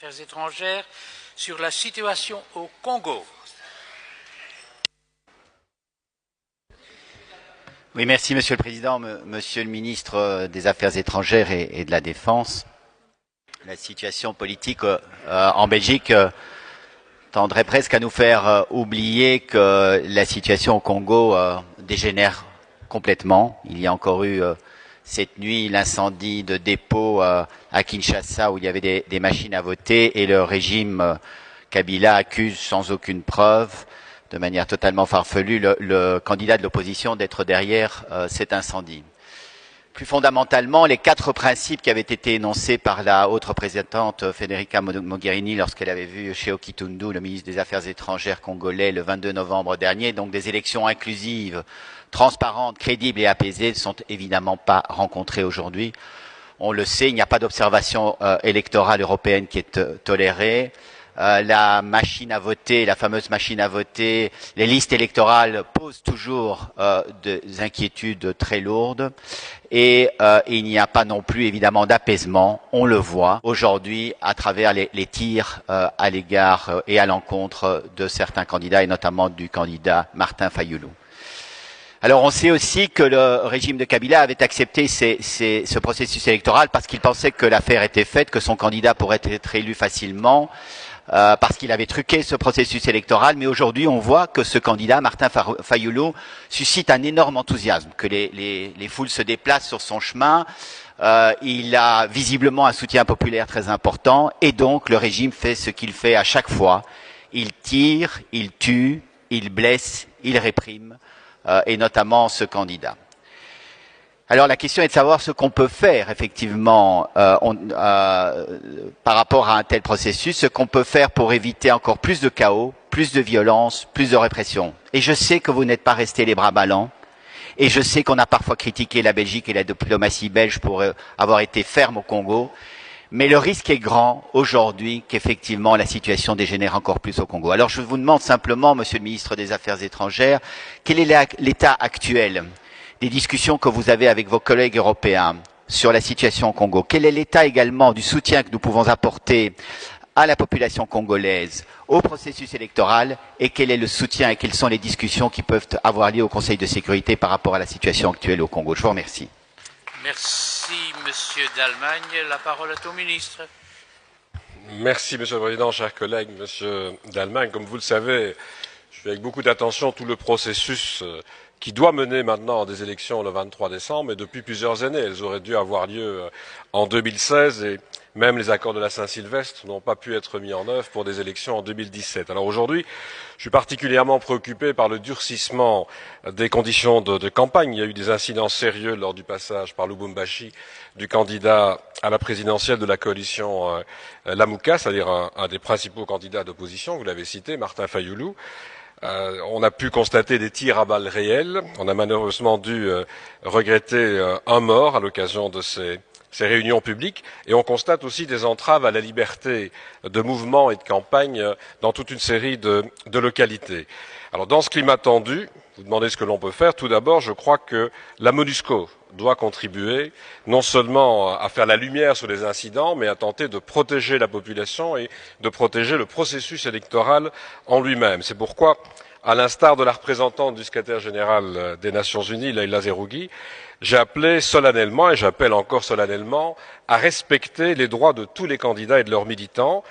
Affaires étrangères sur la situation au Congo. Oui, merci Monsieur le Président, Monsieur le Ministre des Affaires étrangères et de la Défense. La situation politique en Belgique tendrait presque à nous faire oublier que la situation au Congo dégénère complètement. Il y a encore eu cette nuit l'incendie de dépôt à Kinshasa où il y avait des machines à voter et le régime Kabila accuse sans aucune preuve, de manière totalement farfelue, le candidat de l'opposition d'être derrière cet incendie. Plus fondamentalement, les 4 principes qui avaient été énoncés par la haute représentante Federica Mogherini lorsqu'elle avait vu Sheikh Tundu, le ministre des Affaires étrangères congolais, le 22 novembre dernier, donc des élections inclusives, transparentes, crédibles et apaisées, ne sont évidemment pas rencontrées aujourd'hui. On le sait, il n'y a pas d'observation électorale européenne qui est tolérée. La machine à voter, la fameuse machine à voter, les listes électorales posent toujours des inquiétudes très lourdes et il n'y a pas non plus évidemment d'apaisement, on le voit aujourd'hui à travers les tirs à l'égard et à l'encontre de certains candidats et notamment du candidat Martin Fayulu. Alors on sait aussi que le régime de Kabila avait accepté ce processus électoral parce qu'il pensait que l'affaire était faite, que son candidat pourrait être élu facilement, parce qu'il avait truqué ce processus électoral. Mais aujourd'hui on voit que ce candidat, Martin Fayulu, suscite un énorme enthousiasme, que les foules se déplacent sur son chemin. Il a visiblement un soutien populaire très important et donc le régime fait ce qu'il fait à chaque fois. Il tire, il tue, il blesse, il réprime. Et notamment ce candidat. Alors la question est de savoir ce qu'on peut faire effectivement par rapport à un tel processus, ce qu'on peut faire pour éviter encore plus de chaos, plus de violence, plus de répression. Et je sais que vous n'êtes pas restés les bras ballants, et je sais qu'on a parfois critiqué la Belgique et la diplomatie belge pour avoir été ferme au Congo, mais le risque est grand aujourd'hui qu'effectivement la situation dégénère encore plus au Congo. Alors je vous demande simplement, Monsieur le ministre des Affaires étrangères, quel est l'état actuel des discussions que vous avez avec vos collègues européens sur la situation au Congo? Quel est l'état également du soutien que nous pouvons apporter à la population congolaise, au processus électoral, et quel est le soutien et quelles sont les discussions qui peuvent avoir lieu au Conseil de sécurité par rapport à la situation actuelle au Congo? Je vous remercie. Merci, Monsieur d'Allemagne. La parole est au ministre. Merci, Monsieur le Président, chers collègues. Monsieur d'Allemagne, comme vous le savez, je suis avec beaucoup d'attention tout le processus qui doit mener maintenant des élections le 23 décembre, et depuis plusieurs années. Elles auraient dû avoir lieu en 2016 et même les accords de la Saint-Sylvestre n'ont pas pu être mis en œuvre pour des élections en 2017. Alors aujourd'hui, je suis particulièrement préoccupé par le durcissement des conditions de campagne. Il y a eu des incidents sérieux lors du passage par Lubumbashi du candidat à la présidentielle de la coalition Lamuka, c'est-à-dire un des principaux candidats d'opposition, vous l'avez cité, Martin Fayulu. On a pu constater des tirs à balles réelles. On a malheureusement dû regretter un mort à l'occasion de ces réunions publiques, et on constate aussi des entraves à la liberté de mouvement et de campagne dans toute une série de localités. Alors dans ce climat tendu, vous demandez ce que l'on peut faire. Tout d'abord, je crois que la MONUSCO doit contribuer non seulement à faire la lumière sur les incidents, mais à tenter de protéger la population et de protéger le processus électoral en lui-même. C'est pourquoi, à l'instar de la représentante du secrétaire général des Nations Unies, Leïla Zerougui, j'ai appelé solennellement, et j'appelle encore solennellement, à respecter les droits de tous les candidats et de leurs militants,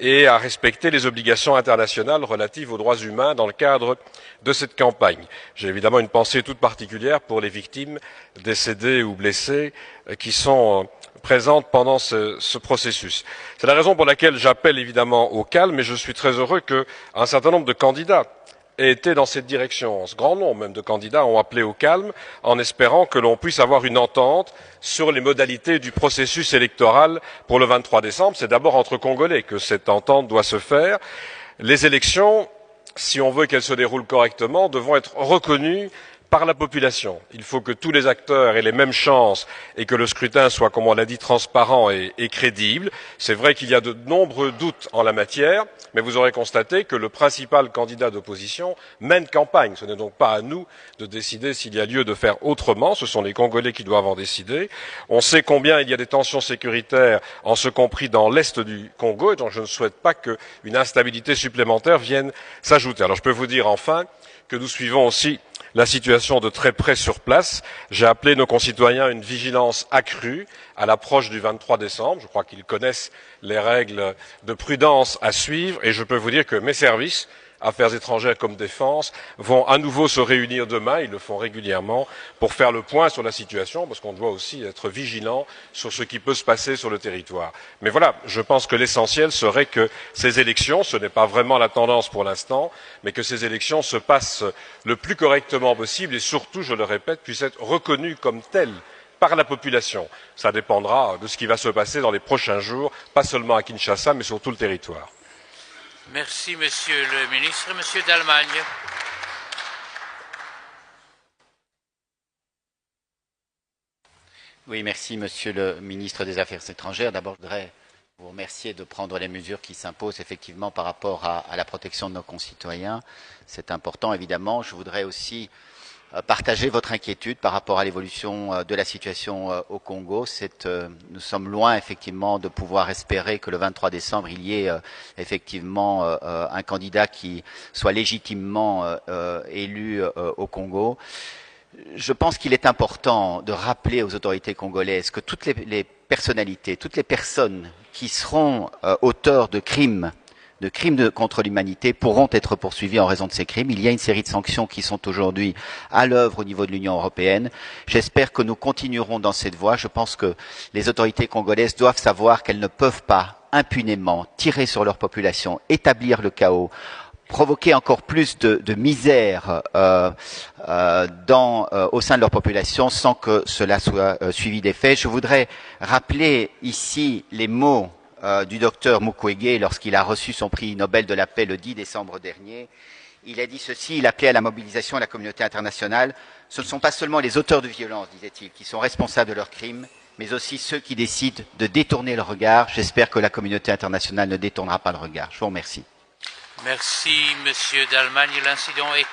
et à respecter les obligations internationales relatives aux droits humains dans le cadre de cette campagne. J'ai évidemment une pensée toute particulière pour les victimes décédées ou blessées qui sont présentes pendant ce processus. C'est la raison pour laquelle j'appelle évidemment au calme, et je suis très heureux qu'un certain nombre de candidats aient été dans cette direction. Ce grand nombre même de candidats ont appelé au calme en espérant que l'on puisse avoir une entente sur les modalités du processus électoral pour le 23 décembre. C'est d'abord entre Congolais que cette entente doit se faire. Les élections, si on veut qu'elles se déroulent correctement, devront être reconnues par la population. Il faut que tous les acteurs aient les mêmes chances et que le scrutin soit, comme on l'a dit, transparent et crédible. C'est vrai qu'il y a de nombreux doutes en la matière, mais vous aurez constaté que le principal candidat d'opposition mène campagne. Ce n'est donc pas à nous de décider s'il y a lieu de faire autrement. Ce sont les Congolais qui doivent en décider. On sait combien il y a des tensions sécuritaires, en ce compris dans l'est du Congo, et donc je ne souhaite pas qu'une instabilité supplémentaire vienne s'ajouter. Alors je peux vous dire enfin que nous suivons aussi la situation de très près sur place. J'ai appelé nos concitoyens à une vigilance accrue à l'approche du 23 décembre. Je crois qu'ils connaissent les règles de prudence à suivre et je peux vous dire que mes services, Affaires étrangères comme Défense, vont à nouveau se réunir demain, ils le font régulièrement, pour faire le point sur la situation, parce qu'on doit aussi être vigilant sur ce qui peut se passer sur le territoire. Mais voilà, je pense que l'essentiel serait que ces élections, ce n'est pas vraiment la tendance pour l'instant, mais que ces élections se passent le plus correctement possible et surtout, je le répète, puissent être reconnues comme telles par la population. Ça dépendra de ce qui va se passer dans les prochains jours, pas seulement à Kinshasa, mais sur tout le territoire. Merci, Monsieur le ministre. Monsieur d'Allemagne. Oui, merci, Monsieur le ministre des Affaires étrangères. D'abord, je voudrais vous remercier de prendre les mesures qui s'imposent effectivement par rapport à la protection de nos concitoyens. C'est important, évidemment. Je voudrais aussi partager votre inquiétude par rapport à l'évolution de la situation au Congo. Nous sommes loin effectivement de pouvoir espérer que le 23 décembre il y ait effectivement un candidat qui soit légitimement élu au Congo. Je pense qu'il est important de rappeler aux autorités congolaises que toutes les personnalités, toutes les personnes qui seront auteurs de crimes contre l'humanité pourront être poursuivis en raison de ces crimes. Il y a une série de sanctions qui sont aujourd'hui à l'œuvre au niveau de l'Union européenne. J'espère que nous continuerons dans cette voie. Je pense que les autorités congolaises doivent savoir qu'elles ne peuvent pas impunément tirer sur leur population, établir le chaos, provoquer encore plus de misère au sein de leur population sans que cela soit suivi d'effet. Je voudrais rappeler ici les mots du docteur Mukwege lorsqu'il a reçu son prix Nobel de la paix le 10 décembre dernier. Il a dit ceci, il appelait à la mobilisation de la communauté internationale. Ce ne sont pas seulement les auteurs de violence, disait-il, qui sont responsables de leurs crimes, mais aussi ceux qui décident de détourner le regard. J'espère que la communauté internationale ne détournera pas le regard. Je vous remercie. Merci, Monsieur d'Allemagne. L'incident est